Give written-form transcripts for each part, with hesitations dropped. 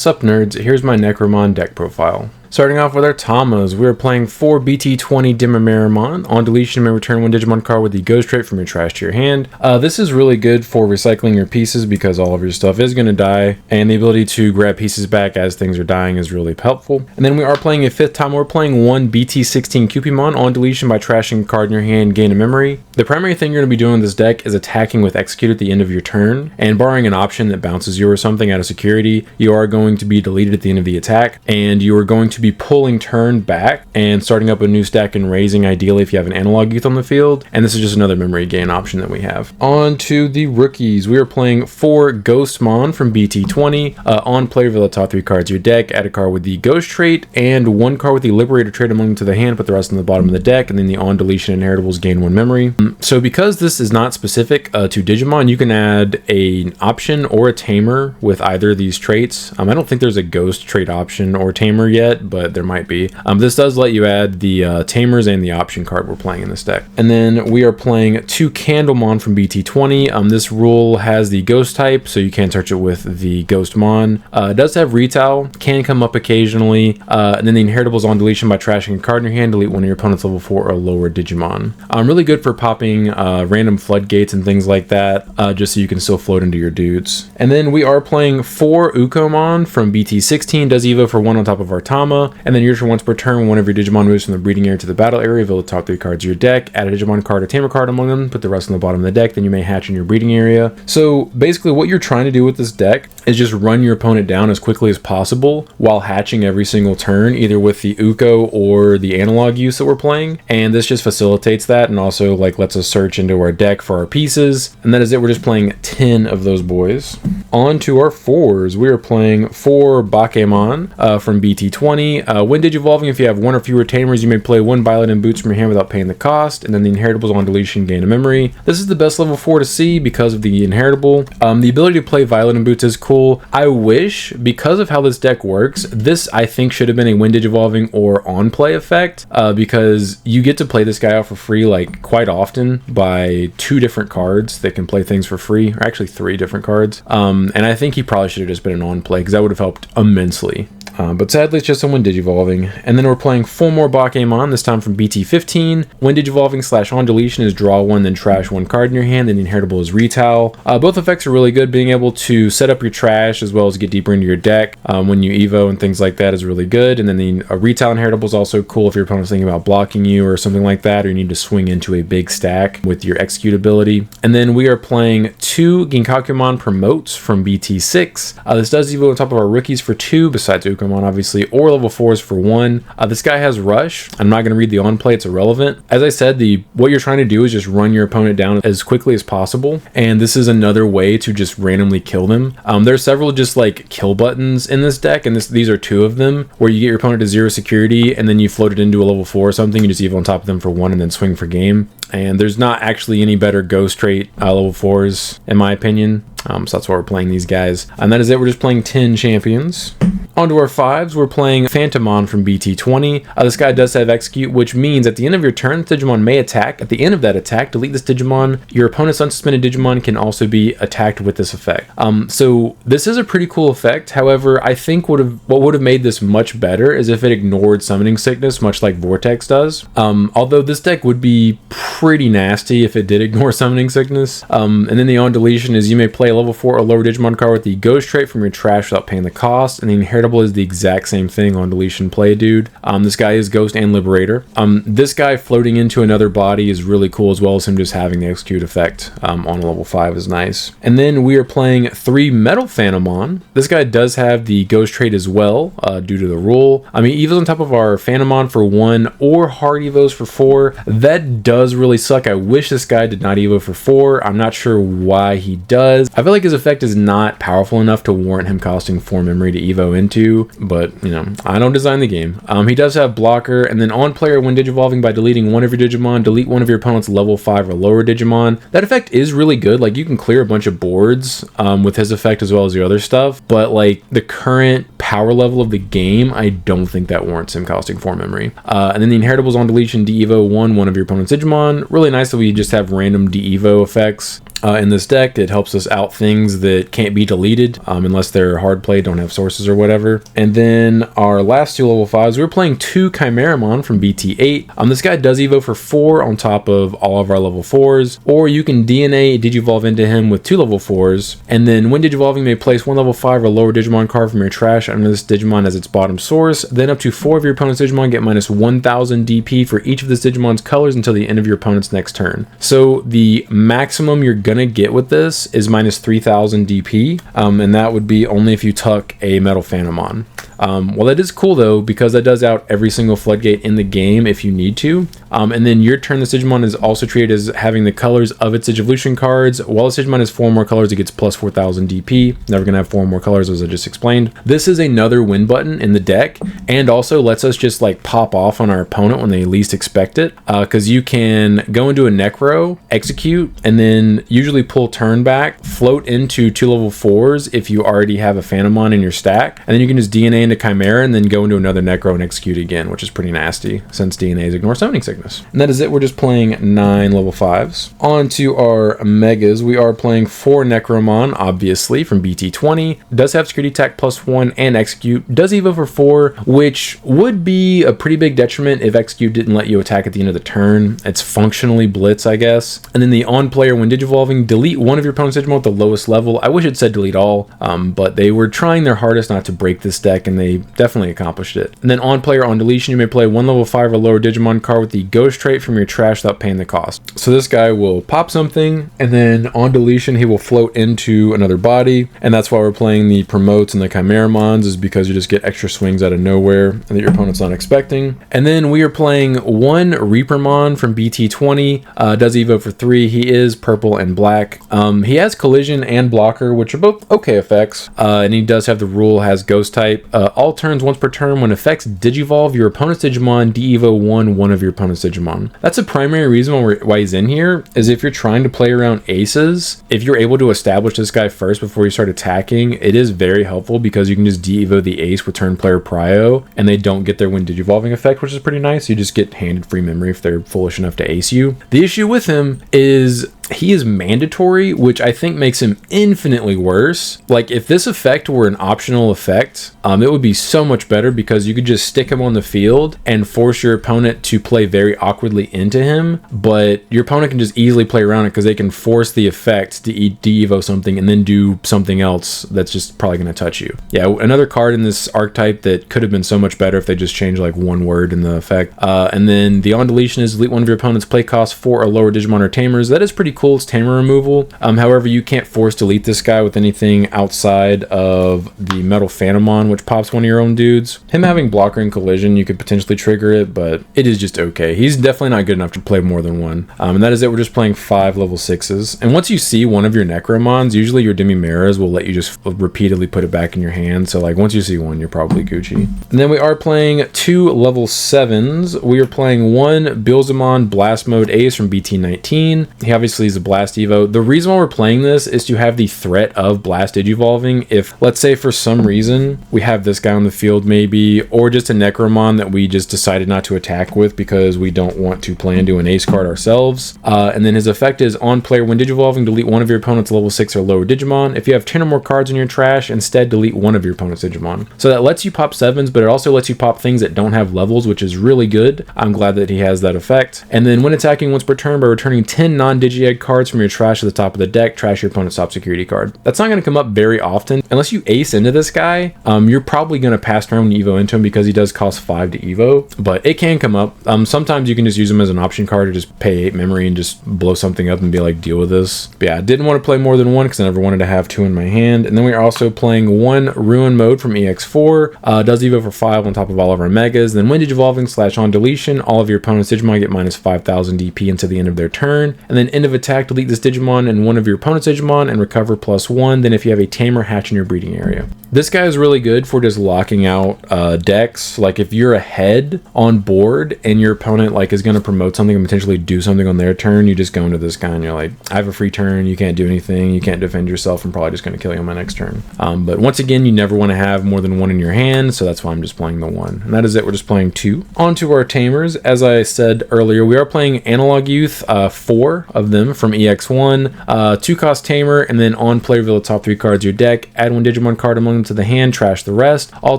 What's up nerds, here's my Necromon deck profile. Starting off with our Tamas, we are playing 4 BT20 Necromon. On deletion, you may return 1 Digimon card with the Ghost trait from your trash to your hand. This is really good for recycling your pieces because all of your stuff is going to die, and the ability to grab pieces back as things are dying is really helpful. And then we are playing a 5th Tama. We're playing 1 BT16 Cupimon. On deletion, by trashing a card in your hand, gain a memory. The primary thing you're going to be doing in this deck is attacking with Execute at the end of your turn, and barring an option that bounces you or something out of security, you are going to be deleted at the end of the attack, and you are going to be pulling turn back and starting up a new stack and raising, ideally if you have an analog youth on the field, and this is just another memory gain option that we have. On to the rookies, we are playing 4 Ghostmon from BT20. On play, reveal the top 3 cards of your deck, add a card with the Ghost trait, and 1 card with the Liberator trait among them to the hand, put the rest on the bottom of the deck, and then the on deletion inheritables gain 1 memory. So because this is not specific to Digimon, you can add an option or a tamer with either of these traits. I don't think there's a Ghost trait option or tamer yet, but there might be. This does let you add the tamers and the option card we're playing in this deck. And then we are playing 2 Candlemon from BT20. This rule has the Ghost type, so you can't touch it with the Ghostmon. It does have Retail, can come up occasionally, and then the inheritables on deletion by trashing a card in your hand, delete one of your opponent's level 4 or lower Digimon. Really good for popping random floodgates and things like that, just so you can still float into your dudes. And then we are playing 4 Ukomon from BT16, does Evo for 1 on top of our Tama, and then your turn once per turn, one of your Digimon moves from the breeding area to the battle area, reveal the top 3 cards of your deck, add a Digimon card or tamer card among them, put the rest on the bottom of the deck, then you may hatch in your breeding area. So basically what you're trying to do with this deck is just run your opponent down as quickly as possible while hatching every single turn, either with the Uko or the analog use that we're playing, and this just facilitates that and also like lets us search into our deck for our pieces, and that is it. We're just playing 10 of those boys. On to our 4s, we are playing 4 Bakemon from BT20. When Digivolving, if you have 1 or fewer tamers, you may play 1 Violet and Boots from your hand without paying the cost, and then the inheritables on deletion gain a memory. This is the best level 4 to see because of the inheritable. The ability to play Violet and Boots is cool. I wish, because of how this deck works, this I think should have been a When Digivolving or on play effect, because you get to play this guy out for free like quite often by 2 different cards that can play things for free, or actually 3 different cards. And I think he probably should have just been an on play because that would have helped immensely. But sadly, it's just someone Digivolving. And then we're playing 4 more Bakemon, this time from BT15. When Digivolving / on deletion is draw 1, then trash 1 card in your hand, and the inheritable is Retail. Both effects are really good. Being able to set up your trash as well as get deeper into your deck when you Evo and things like that is really good. And then the Retail inheritable is also cool if your opponent's thinking about blocking you or something like that, or you need to swing into a big stack with your execute ability. And then we are playing 2 Ginkakumon Promotes from BT6. This does Evo on top of our rookies for 2, besides Ukomon obviously, or level 4s for 1. This guy has Rush. I'm not going to read the on play, it's irrelevant. As I said, what you're trying to do is just run your opponent down as quickly as possible, and this is another way to just randomly kill them. There's several just like kill buttons in this deck, and these are 2 of them, where you get your opponent to 0 security and then you float it into a level 4 or something, you just Evo on top of them for 1 and then swing for game. And there's not actually any better Ghost trait level 4s in my opinion. So that's why we're playing these guys. And that is it. We're just playing 10 champions. On to our 5s, we're playing Phantomon from BT20. This guy does have Execute, which means at the end of your turn, the Digimon may attack. At the end of that attack, delete this Digimon. Your opponent's unsuspended Digimon can also be attacked with this effect. So this is a pretty cool effect. However, I think what would have made this much better is if it ignored Summoning Sickness, much like Vortex does. Although this deck would be pretty nasty if it did ignore Summoning Sickness. And then the on deletion is you may play a level 4 or lower Digimon card with the Ghost trait from your trash without paying the cost, and the inheritable is the exact same thing on deletion play dude. This guy is Ghost and Liberator. This guy floating into another body is really cool, as well as him just having the execute effect on a level 5 is nice. And then we are playing 3 Metal Phantomon. This guy does have the Ghost trait as well, due to the rule. Evos on top of our Phantomon for 1 or hard Evos for 4. That does really suck. I wish this guy did not Evo for 4. I'm not sure why he does. I feel like his effect is not powerful enough to warrant him costing 4 memory to Evo into, but you know, I don't design the game. He does have blocker, and then on player when Digivolving by deleting 1 of your Digimon, delete 1 of your opponent's level 5 or lower Digimon. That effect is really good. Like, you can clear a bunch of boards with his effect as well as the other stuff, but like the current power level of the game, I don't think that warrants him costing 4 memory. And then the inheritables on deletion, de-evo 1 of your opponent's Digimon. Really nice that we just have random de-evo effects. in this deck. It helps us out things that can't be deleted unless they're hard played, don't have sources or whatever. And then our last two level 5s, we were playing 2 Chimeramon from BT8. This guy does evo for 4 on top of all of our level 4s, or you can DNA Digivolve into him with 2 level 4s, and then when Digivolving, you may place 1 level 5 or lower Digimon card from your trash under this Digimon as its bottom source. Then up to 4 of your opponent's Digimon get minus 1000 DP for each of this Digimon's colors until the end of your opponent's next turn. So the maximum you're gonna get with this is minus 3000 DP, and that would be only if you tuck a Metal Phantomon. Well, that is cool though, because that does out every single floodgate in the game if you need to. And then your turn, this Digimon is also treated as having the colors of its Digivolution cards. While this Digimon has 4 more colors, it gets plus 4000 DP. Never gonna have 4 more colors, as I just explained. This is another win button in the deck, and also lets us just like pop off on our opponent when they least expect it. Because you can go into a Necro, execute, and then usually pull turn back, float into 2 level 4s if you already have a Phantomon in your stack, and then you can just DNA into Chimera and then go into another Necro and execute again, which is pretty nasty since DNAs ignore Summoning Sickness. And that is it. We're just playing 9 level 5s. On to our Megas. We are playing 4 Necromon, obviously, from BT20. Does have Security Attack +1 and Execute. Does evo for 4, which would be a pretty big detriment if Execute didn't let you attack at the end of the turn. It's functionally Blitz, I guess. And then the on player, when Digivolving, delete 1 of your opponent's Digimon at the lowest level. I wish it said delete all, but they were trying their hardest not to break this deck, and they definitely accomplished it. And then on player, on deletion, you may play 1 level 5 or lower Digimon card with the Ghost trait from your trash without paying the cost. So this guy will pop something, and then on deletion he will float into another body, and that's why we're playing the promotes and the Chimeramons, is because you just get extra swings out of nowhere and that your opponent's not expecting. And then we are playing 1 Reapermon from BT20. Does evo for 3. He is purple and black. He has collision and blocker, which are both okay effects, and he does have the rule, has ghost type. All turns once per turn, when effects Digivolve your opponent's Digimon, de-evo 1 of your opponent's Digimon. That's a primary reason why he's in here, is if you're trying to play around aces, if you're able to establish this guy first before you start attacking, it is very helpful because you can just de-evo the ace with turn player prio, and they don't get their when Digivolving effect, which is pretty nice. You just get handed free memory if they're foolish enough to ace you. The issue with him is he is mandatory, which I think makes him infinitely worse. Like, if this effect were an optional effect, it would be so much better, because you could just stick him on the field and force your opponent to play very awkwardly into him, but your opponent can just easily play around it because they can force the effect to de-evo something and then do something else that's just probably going to touch you. Yeah, another card in this archetype that could have been so much better if they just changed like 1 word in the effect. And then the on deletion is delete 1 of your opponent's play cost 4 or lower Digimon or Tamers. That is pretty cool. It's Tamer removal. However, you can't force delete this guy with anything outside of the Metal Phantomon, which pops 1 of your own dudes. Him having blocker and collision, you could potentially trigger it, but it is just okay. He's definitely not good enough to play more than 1. And that is it. We're just playing 5 level 6s. And once you see 1 of your Necromons, usually your Demimeras will let you just repeatedly put it back in your hand. So like once you see 1, you're probably Gucci. And then we are playing 2 level 7s. We are playing 1 Bilzamon Blast Mode Ace from BT19. He obviously is a Blast Evo. The reason why we're playing this is to have the threat of Blast Digivolving. If, let's say, for some reason we have this guy on the field maybe, or just a Necromon that we just decided not to attack with because we don't want to play into an ace card ourselves. And then his effect is on player, when Digivolving, delete 1 of your opponent's level 6 or lower Digimon. If you have 10 or more cards in your trash, instead delete 1 of your opponent's Digimon. So that lets you pop 7s, but it also lets you pop things that don't have levels, which is really good. I'm glad that he has that effect. And then when attacking once per turn, by returning 10 non-Digi-Egg cards from your trash to the top of the deck, trash your opponent's top security card. That's not going to come up very often. Unless you ace into this guy, you're probably going to pass turn when you evo into him because he does cost 5 to evo, but it can come up. Sometimes you can just use him as an option card to just pay 8 memory and just blow something up and be like, deal with this. But yeah, I didn't want to play more than 1 because I never wanted to have 2 in my hand. And then we're also playing 1 Ruin Mode from EX4. Does evo for 5 on top of all of our Megas. Then when Digivolving / on deletion, all of your opponent's Digimon get minus 5000 DP until the end of their turn. And then end of attack, delete this Digimon and 1 of your opponent's Digimon and recover +1. Then if you have a Tamer, hatch in your breeding area. This guy is really good for just locking out decks. Like if you're ahead on board and your opponent like is going to promote something and potentially do something on their turn, you just go into this guy and you're like, I have a free turn, you can't do anything, you can't defend yourself, I'm probably just going to kill you on my next turn. But once again, you never want to have more than 1 in your hand, so that's why I'm just playing the 1. And that is it. We're just playing 2. On to our Tamers. As I said earlier, we are playing Analog Youth, 4 of them Gem from EX1, 2 cost Tamer, and then on play reveal the top 3 cards of your deck, add 1 Digimon card among them to the hand, trash the rest. All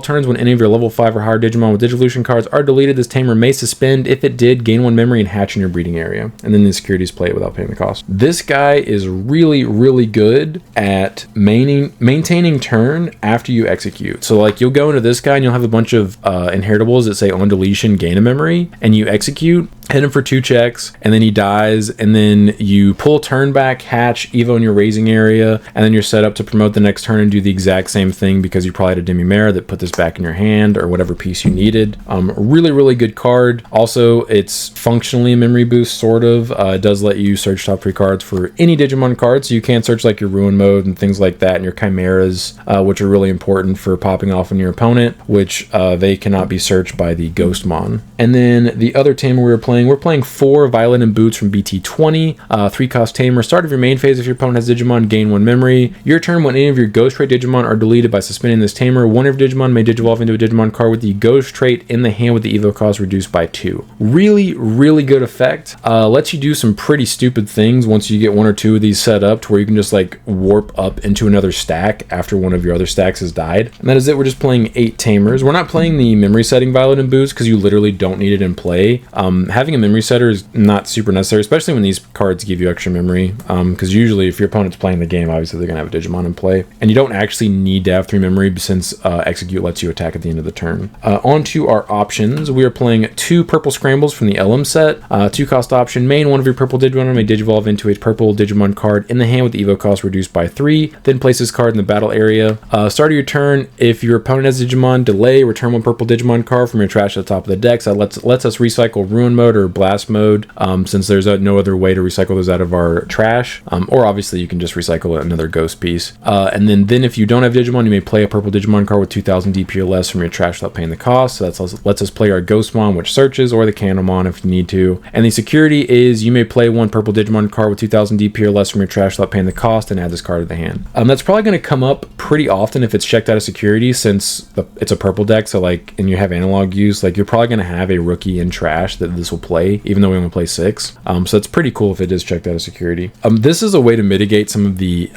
turns when any of your level 5 or higher Digimon with Digivolution cards are deleted, this Tamer may suspend. If it did, gain 1 memory and hatch in your breeding area. And then the securities play it without paying the cost. This guy is really, really good at maintaining turn after you execute. So like you'll go into this guy and you'll have a bunch of inheritables that say on deletion, gain a memory, and you execute, hit him for 2 checks, and then he dies, and then you pull turn back, hatch, evo in your raising area, and then you're set up to promote the next turn and do the exact same thing because you probably had a Demimera that put this back in your hand or whatever piece you needed. Really, really good card. Also, it's functionally a memory boost, sort of. It does let you search top 3 cards for any Digimon cards, so you can search like your Ruin mode and things like that, and your Chimeras, which are really important for popping off on your opponent, which they cannot be searched by the Ghostmon. And then the other Tamer we're playing 4 Violet and Boots from BT20, 3 cost Tamer. Start of your main phase, if your opponent has Digimon, gain 1 memory. Your turn, when any of your Ghost Trait Digimon are deleted by suspending this Tamer, one of your Digimon may Digivolve into a Digimon card with the Ghost Trait in the hand with the Evo cost reduced by 2. Really, really good effect. Lets you do some pretty stupid things once you get 1 or 2 of these set up, to where you can just like warp up into another stack after one of your other stacks has died. And that is it. We're just playing 8 Tamers. We're not playing the memory setting Violet and Boots because you literally don't need it in play. Having a memory setter is not super necessary, especially when these cards give you extra memory, because usually if your opponent's playing the game, obviously they're gonna have a Digimon in play, and you don't actually need to have 3 memory since execute lets you attack at the end of the turn. On to our options. We are playing 2 purple scrambles from the Elm set, 2 cost option. Main, one of your purple Digimon may Digivolve into a purple Digimon card in the hand with the Evo cost reduced by 3, then place this card in the battle area. Start of your turn, if your opponent has Digimon, delay, return 1 purple Digimon card from your trash at the top of the deck. So that lets us recycle Ruin mode or Blast mode, since there's no other way to recycle those out of our trash, or obviously you can just recycle another ghost piece. And then if you don't have Digimon, you may play a purple Digimon card with 2000 DP or less from your trash without paying the cost. So that lets us play our Ghostmon, which searches, or the Candlemon if you need to. And the security is you may play 1 purple Digimon card with 2000 DP or less from your trash without paying the cost and add this card to the hand. That's probably going to come up pretty often if it's checked out of security, since it's a purple deck, so like, and you have analog use, like you're probably going to have a rookie in trash that this will play, even though we only play 6. So it's pretty cool if it is checked out of security. This is a way to mitigate some of the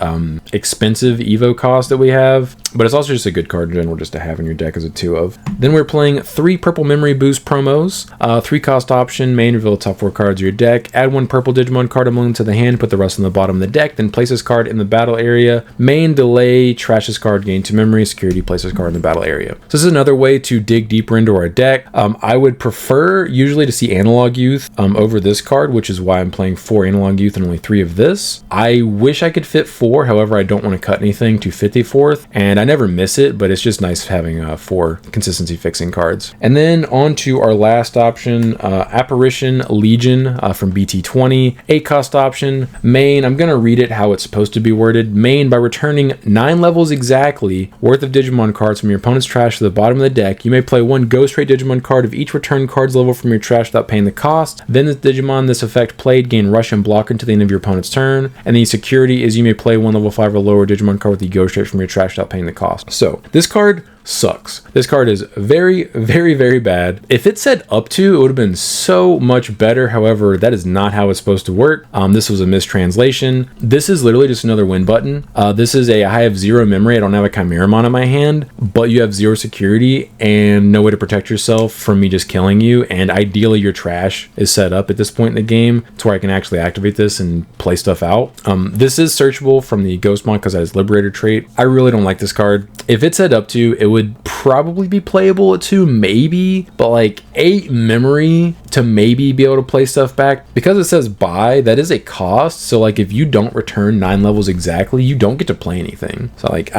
expensive Evo costs that we have, but it's also just a good card in general just to have in your deck as a 2 of. Then we're playing 3 purple memory boost promos, 3 cost option, main, reveal the top 4 cards of your deck, add 1 purple Digimon card among them to the hand, put the rest on the bottom of the deck, then place this card in the battle area. Main, delay, trash this card, gain 2 memory, security, place this card in the battle area. So this is another way to dig deeper into our deck. I would prefer usually to see Analog Youth over this card, which is why I'm playing 4 Analog Youth and only 3 of this. I wish I could fit 4, however I don't want to cut anything to fit the 4th, and I never miss it, but it's just nice having 4 consistency fixing cards. And then on to our last option, Apparition Legion from BT20, 8 cost option. Main, I'm going to read it how it's supposed to be worded. Main, by returning 9 levels exactly worth of Digimon cards from your opponent's trash to the bottom of the deck, you may play 1 Ghost Ray Digimon card of each returned card's level from your trash without paying the cost. Then this Digimon this effect played gain rush and block until the end of your opponent's turn. And the security is you may play 1 level 5 or lower Digimon card with the Ghost Ray from your trash without paying the cost. So this card sucks. This card is very, very, very bad. If it said up to, it would have been so much better. However, that is not how it's supposed to work. This was a mistranslation. This is literally just another win button. This is I have 0 memory. I don't have a Chimeramon in my hand, but you have 0 security and no way to protect yourself from me just killing you. And ideally your trash is set up at this point in the game to where I can actually activate this and play stuff out. This is searchable from the Ghostmon because that is Liberator trait. I really don't like this card. If it said up to, it would probably be playable at 2, maybe, but like 8 memory to maybe be able to play stuff back. Because it says buy, that is a cost. So like if you don't return 9 levels exactly, you don't get to play anything. So like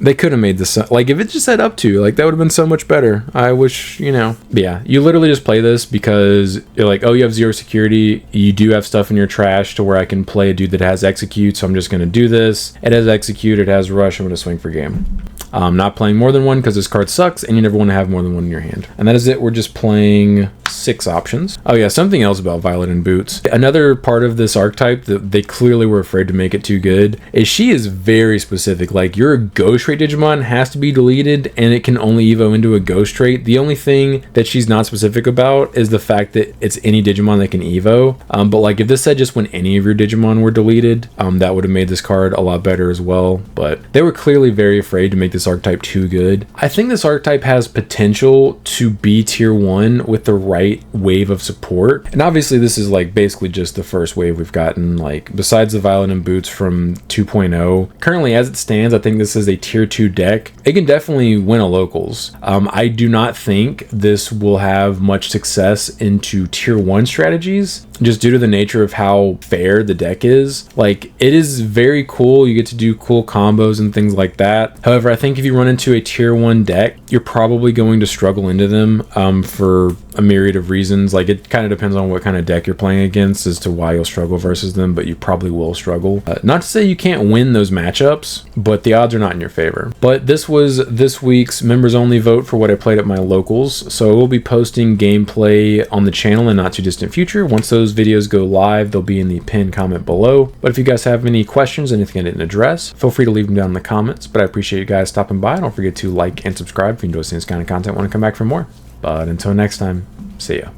they could have made this, like if it just said up to, like that would have been so much better. I wish, but yeah, you literally just play this because you're like, oh, you have 0 security, you do have stuff in your trash to where I can play a dude that has execute, so I'm just going to do this. It has execute, it has rush, I'm going to swing for game. Not playing more than one because this card sucks and you never want to have more than one in your hand. And that is it. We're just playing 6 options. Oh yeah, something else about Violet and Boots. Another part of this archetype that they clearly were afraid to make it too good is she is very specific. Like, your Ghost Trait Digimon has to be deleted and it can only evo into a Ghost Trait. The only thing that she's not specific about is the fact that it's any Digimon that can evo. But like, if this said just when any of your Digimon were deleted, that would have made this card a lot better as well. But they were clearly very afraid to make this archetype too good. I think this archetype has potential to be tier 1 with the right wave of support. And obviously this is like basically just the first wave we've gotten, like besides the Violet and Boots from 2.0. Currently as it stands, I think this is a tier 2 deck. It can definitely win a locals. I do not think this will have much success into tier 1 strategies, just due to the nature of how fair the deck is. Like, it is very cool. You get to do cool combos and things like that. However, I think if you run into a tier 1 deck, you're probably going to struggle into them for a myriad of reasons. Like, it kind of depends on what kind of deck you're playing against as to why you'll struggle versus them, but you probably will struggle. Not to say you can't win those matchups, but the odds are not in your favor. But this was this week's members only vote for what I played at my locals. So I will be posting gameplay on the channel in not too distant future. Once those videos go live, they'll be in the pinned comment below. But if you guys have any questions, anything I didn't address, feel free to leave them down in the comments. But I appreciate you guys stopping by. Don't forget to like and subscribe if you enjoy seeing this kind of content. Want to come back for more. But until next time, see ya.